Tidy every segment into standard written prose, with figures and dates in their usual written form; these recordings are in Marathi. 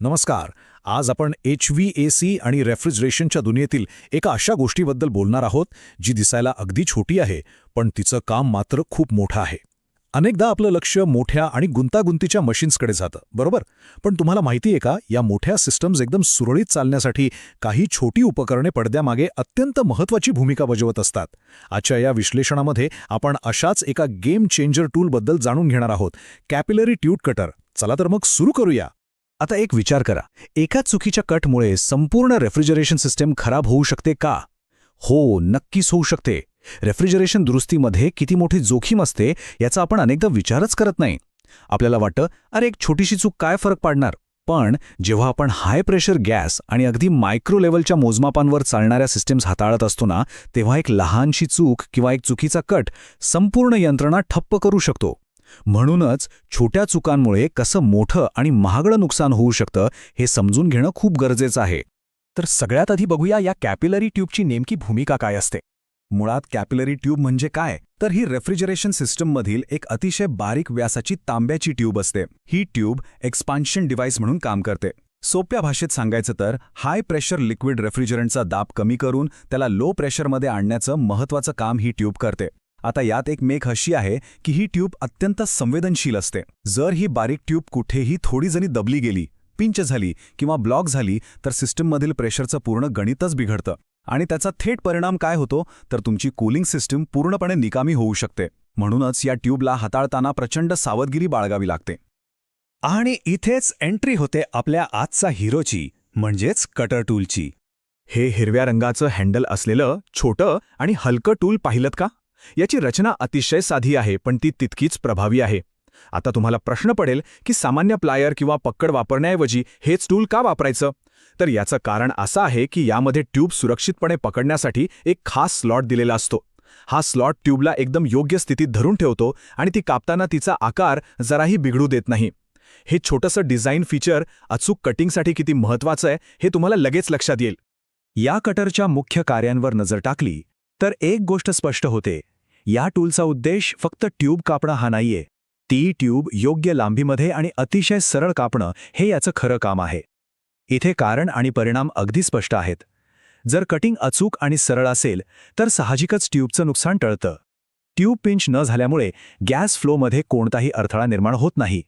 नमस्कार. आज आपण HVAC आणि रेफ्रिजरेशनच्या दुनियेतील एका अशा गोष्टीबद्दल बोलणार आहोत जी दिसायला अगदी छोटी आहे, पण तिचं काम मात्र खूप मोठं आहे. अनेकदा आपलं लक्ष मोठ्या आणि गुंतागुंतीच्या मशीन्सकडे जातं, बरोबर? पण तुम्हाला माहिती आहे का, या मोठ्या सिस्टम्स एकदम सुरळीत चालण्यासाठी काही छोटी उपकरणे पडद्यामागे अत्यंत महत्त्वाची भूमिका बजावत असतात. आजच्या या विश्लेषणामध्ये आपण अशाच एका गेम चेंजर टूलबद्दल जाणून घेणार आहोत, कॅपिलरी ट्यूब कटर. चला तर मग सुरू करूया. आता एक विचार करा, एका चुकीच्या कटमुळे संपूर्ण रेफ्रिजरेशन सिस्टम खराब होऊ शकते का? हो, नक्कीच होऊ शकते. रेफ्रिजरेशन दुरुस्तीमध्ये किती मोठी जोखीम असते याचा आपण अनेकदा विचारच करत नाही. आपल्याला वाटतं, अरे एक छोटीशी चूक काय फरक पाडणार? पण जेव्हा आपण हाय प्रेशर गॅस आणि अगदी मायक्रो लेव्हलच्या मोजमापांवर चालणाऱ्या सिस्टम्स हाताळत असतो ना, तेव्हा एक लहानशी चूक किंवा एक चुकीचा कट संपूर्ण यंत्रणा ठप्प करू शकतो. म्हणूनच छोट्या चुकांमुळे कसं मोठं आणि महागडं नुकसान होऊ शकतं हे समजून घेणं खूप गरजेचं आहे. तर सगळ्यात आधी बघूया या कॅपिलरी ट्यूबची नेमकी भूमिका काय असते. मुळात कॅपिलरी ट्यूब म्हणजे काय? तर ही रेफ्रिजरेशन सिस्टममधील एक अतिशय बारीक व्यासाची तांब्याची ट्यूब असते. ही ट्यूब एक्सपान्शन डिव्हाइस म्हणून काम करते. सोप्या भाषेत सांगायचं तर हाय प्रेशर लिक्विड रेफ्रिजरंटचा दाब कमी करून त्याला लो प्रेशरमध्ये आणण्याचं महत्त्वाचं काम ही ट्यूब करते. आता यात एक मेख अशी आहे की ही ट्यूब अत्यंत संवेदनशील असते. जर ही बारीक ट्यूब कुठेही थोडी जरी दबली गेली, पिंच झाली किंवा ब्लॉक झाली तर सिस्टममधील प्रेशरचं पूर्ण गणितच बिघडतं. आणि त्याचा थेट परिणाम काय होतो तर तुमची कूलिंग सिस्टम पूर्णपणे निकामी होऊ शकते. म्हणूनच या ट्यूबला हाताळताना प्रचंड सावधगिरी बाळगावी लागते. आणि इथेच एंट्री होते आपल्या आजचा हिरोची, म्हणजेच कटर टूलची. हे हिरव्या रंगाचं हँडल असलेलं छोटं आणि हलकं टूल पाहिलंत का? याची रचना अतिशय साधी आहे, पण ती तितकीच प्रभावी आहे. आता तुम्हाला प्रश्न पडेल की सामान्य प्लायर किंवा पक्कड वापरण्याऐवजी हेच टूल का वापरायचं? तर याचं कारण असं आहे की यामध्ये ट्यूब सुरक्षितपणे पकडण्यासाठी एक खास स्लॉट दिलेला असतो. हा स्लॉट ट्यूबला एकदम योग्य स्थितीत धरून ठेवतो आणि ती कापताना तिचा आकार जराही बिघडू देत नाही. हे छोटंसं डिझाईन फीचर अचूक कटिंगसाठी किती महत्त्वाचं आहे हे तुम्हाला लगेच लक्षात येईल. या कटरच्या मुख्य कार्यांवर नजर टाकली तर एक गोष्ट स्पष्ट होते. या टूलचा उद्देश फक्त ट्यूब कापणं हा नाहीये. ती ट्यूब योग्य लांबीमध्ये आणि अतिशय सरळ कापणं हे याचं खरं काम आहे. इथे कारण आणि परिणाम अगदी स्पष्ट आहेत. जर कटिंग अचूक आणि सरळ असेल तर साहजिकच ट्यूबचं नुकसान टळतं. ट्यूब पिंच न झाल्यामुळे गॅस फ्लोमध्ये कोणताही अडथळा निर्माण होत नाही.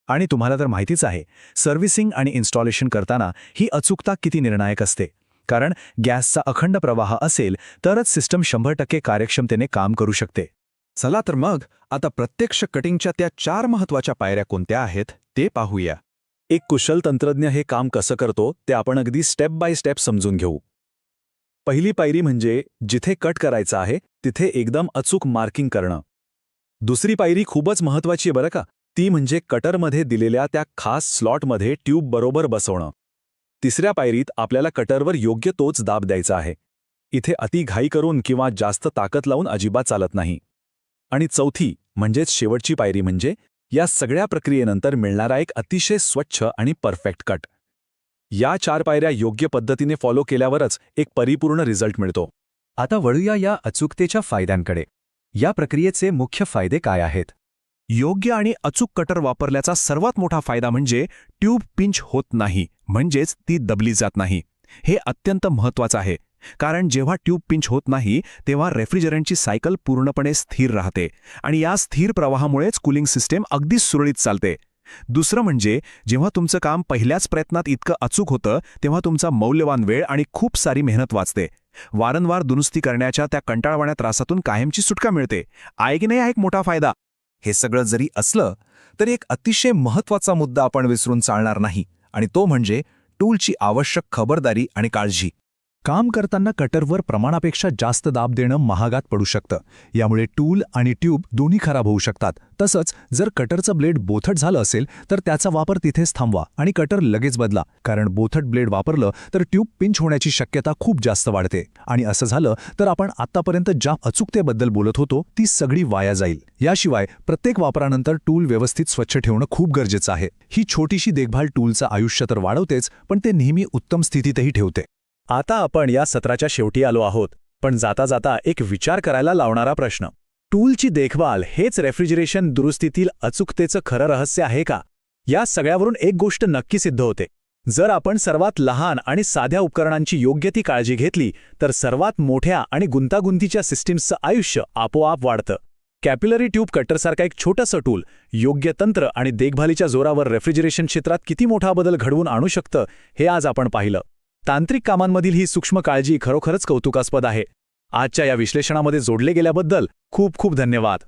आणि तुम्हाला तर माहितीच आहे, सर्व्हिसिंग आणि इन्स्टॉलेशन करताना ही अचूकता किती निर्णायक असते. कारण गॅसचा अखंड प्रवाह असेल तरच सिस्टम 100% कार्यक्षमतेने काम करू शकते. चला तर मग आता प्रत्यक्ष कटिंगच्या त्या 4 महत्त्वाच्या पायऱ्या कोणत्या आहेत ते पाहूया. एक कुशल तंत्रज्ञ हे काम कसं करतो ते आपण अगदी स्टेप बाय स्टेप समजून घेऊ. पहिली पायरी म्हणजे जिथे कट करायचं आहे तिथे एकदम अचूक मार्किंग करणं. दुसरी पायरी खूपच महत्त्वाची आहे बरं का, ती म्हणजे कटरमध्ये दिलेल्या त्या खास स्लॉटमध्ये ट्यूब बरोबर बसवणं. तिसऱ्या पायरीत आपल्याला कटरवर योग्य तोच दाब द्यायचा आहे. इथे अति घाई करून किंवा जास्त ताकद लावून अजिबात चालत नाही. आणि चौथी म्हणजेच शेवटची पायरी म्हणजे या सगळ्या प्रक्रियेनंतर मिळणारा एक अतिशय स्वच्छ आणि परफेक्ट कट. या 4 पायऱ्या योग्य पद्धतीने फॉलो केल्यावरच एक परिपूर्ण रिझल्ट मिळतो. आता वळूया या अचूकतेच्या फायद्यांकडे. या प्रक्रियेचे मुख्य फायदे काय आहेत? योग्य आणि अचूक कटर वापरल्याचा सर्वात मोठा फायदा म्हणजे ट्यूब पिंच होत नाही, म्हणजेच ती दबली जात नाही. हे अत्यंत महत्त्वाचं आहे, कारण जेव्हा ट्यूब पिंच होत नाही तेव्हा रेफ्रिजरंटची सायकल पूर्णपणे स्थिर राहते आणि या स्थिर प्रवाहामुळेच कूलिंग सिस्टम अगदी सुरळीत चालते. दुसरं म्हणजे जेव्हा तुमचं काम पहिल्याच प्रयत्नात इतकं अचूक होतं तेव्हा तुमचा मौल्यवान वेळ आणि खूप सारी मेहनत वाचते. वारंवार दुरुस्ती करण्याच्या त्या कंटाळवाण्या त्रासातून कायमची सुटका मिळते. आहे की नाही हा एक मोठा फायदा? हे सगळं जरी असलं तरी एक अतिशय महत्त्वाचा मुद्दा आपण विसरून चालणार नाही, आणि तो म्हणजे टूलची आवश्यक खबरदारी आणि काळजी. काम करताना कटरवर प्रमाणापेक्षा जास्त दाब देणं महागात पडू शकतं. यामुळे टूल आणि ट्यूब दोन्ही खराब होऊ शकतात. तसंच जर कटरचं ब्लेड बोथट झालं असेल तर त्याचा वापर तिथेच थांबवा आणि कटर लगेच बदला, कारण बोथट ब्लेड वापरलं तर ट्यूब पिंच होण्याची शक्यता खूप जास्त वाढते. आणि असं झालं तर आपण आत्तापर्यंत ज्या अचूकतेबद्दल बोलत होतो ती सगळी वाया जाईल. याशिवाय प्रत्येक वापरानंतर टूल व्यवस्थित स्वच्छ ठेवणं खूप गरजेचं आहे. ही छोटीशी देखभाल टूलचं आयुष्य तर वाढवतेच, पण ते नेहमी उत्तम स्थितीतही ठेवते. आता आपण या सत्राच्या शेवटी आलो आहोत, पण जाता जाता एक विचार करायला लावणारा प्रश्न. टूलची देखभाल हेच रेफ्रिजरेशन दुरुस्तीतील अचूकतेचं खरं रहस्य आहे का? या सगळ्यावरून एक गोष्ट नक्की सिद्ध होते. जर आपण सर्वात लहान आणि साध्या उपकरणांची योग्य ती काळजी घेतली तर सर्वात मोठ्या आणि गुंतागुंतीच्या सिस्टीम्सचं आयुष्य आपोआप वाढतं. कॅपिलरी ट्यूब कटरसारखा एक छोटंसं टूल योग्य तंत्र आणि देखभालीच्या जोरावर रेफ्रिजरेशन क्षेत्रात किती मोठा बदल घडवून आणू शकतं हे आज आपण पाहिलं. तांत्रिक कामांमधील ही सूक्ष्म काळजी खरोखरच कौतुकास्पद आहे. आजच्या या विश्लेषणामध्ये जोडले गेल्याबद्दल खूप खूप धन्यवाद.